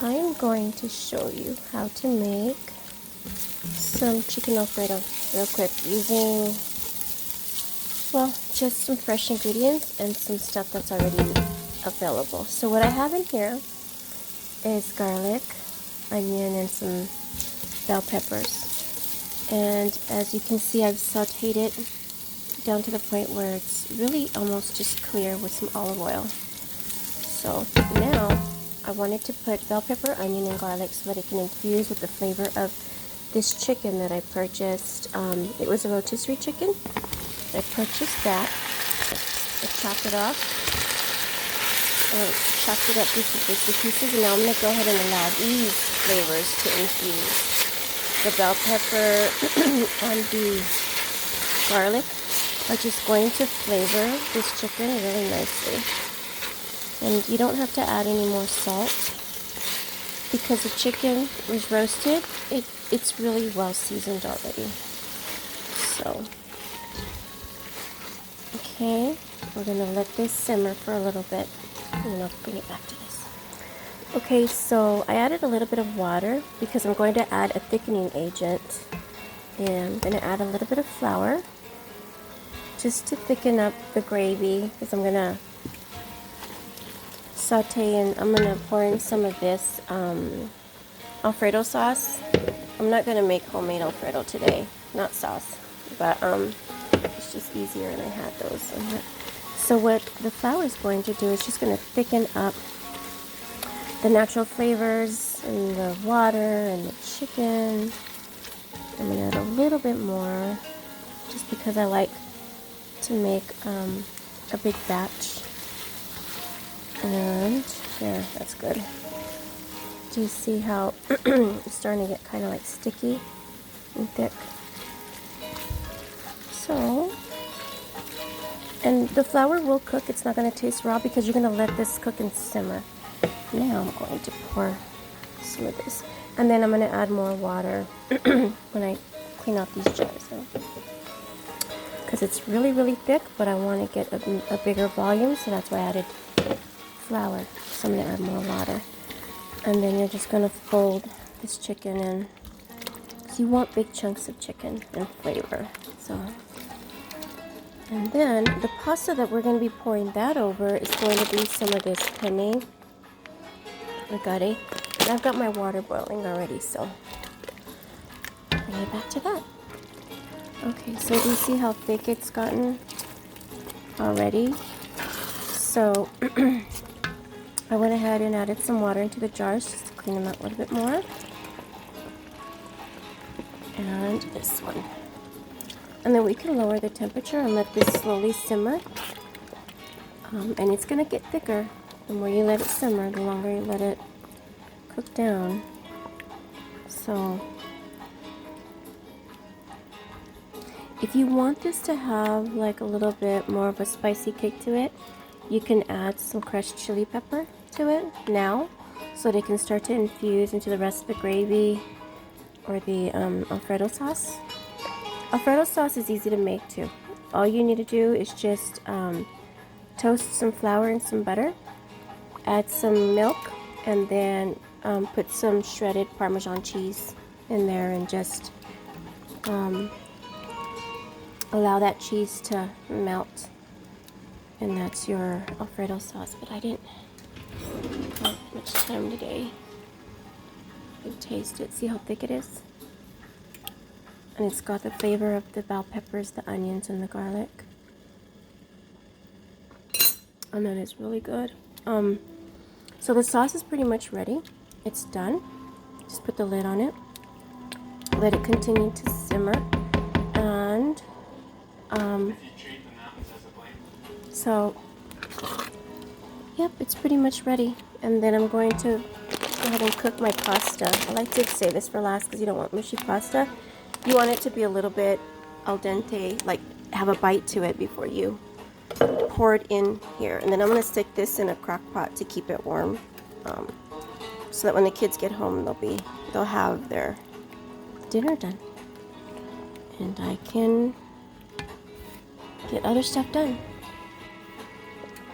I am going to show you how to make some chicken Alfredo real quick using, well, just some fresh ingredients and some stuff that's already available. So what I have in here is garlic, onion, and some bell peppers. And as you can see, I've sauteed it down to the point where it's really almost just clear with some olive oil. So now I wanted to put bell pepper, onion, and garlic so that it can infuse with the flavor of this chicken that I purchased. It was a rotisserie chicken. I purchased that. I chopped it off. Chopped it up into pieces, and now I'm going to go ahead and allow these flavors to infuse. The bell pepper and the garlic are just going to flavor this chicken really nicely. And you don't have to add any more salt because the chicken was roasted. It's really well seasoned already. So, okay, we're going to let this simmer for a little bit, and then I'll bring it back to this. Okay, so I added a little bit of water because I'm going to add a thickening agent. And I'm going to add a little bit of flour just to thicken up the gravy, because I'm going to saute and I'm going to pour in some of this Alfredo sauce. I'm not going to make homemade Alfredo today, not sauce, but it's just easier, and I had those. So what the flour is going to do is just going to thicken up the natural flavors and the water and the chicken. I'm going to add a little bit more just because I like to make a big batch. And there, that's good. Do you see how it's starting to get kind of like sticky and thick? So, and the flour will cook. It's not going to taste raw because you're going to let this cook and simmer. Now I'm going to pour some of this. And then I'm going to add more water when I clean out these jars. Because it's really, really thick, but I want to get a bigger volume, so that's why I added flour. So I'm going to add more water. And then you're just going to fold this chicken in. So you want big chunks of chicken and flavor. So, and then the pasta that we're going to be pouring that over is going to be some of this Penne Regate. And I've got my water boiling already, so bring it back to that. Okay, so do you see how thick it's gotten already? So I went ahead and added some water into the jars just to clean them out a little bit more. And this one. And then we can lower the temperature and let this slowly simmer. And it's going to get thicker. The more you let it simmer, the longer you let it cook down. So if you want this to have like a little bit more of a spicy kick to it, you can add some crushed chili pepper to it now, so they can start to infuse into the rest of the gravy or the Alfredo sauce. Alfredo sauce is easy to make too. All you need to do is just toast some flour and some butter, add some milk, and then put some shredded Parmesan cheese in there, and just allow that cheese to melt, and that's your Alfredo sauce. But I didn't have much time today to taste it. See how thick it is? And it's got the flavor of the bell peppers, the onions, and the garlic. And then it's really good. So the sauce is pretty much ready. It's done. Just put the lid on it. Let it continue to simmer. And so, yep, it's pretty much ready. And then I'm going to go ahead and cook my pasta. I like to save this for last because you don't want mushy pasta. You want it to be a little bit al dente, like have a bite to it before you pour it in here. And then I'm going to stick this in a crock pot to keep it warm, so that when the kids get home, they'll have their dinner done, and I can get other stuff done.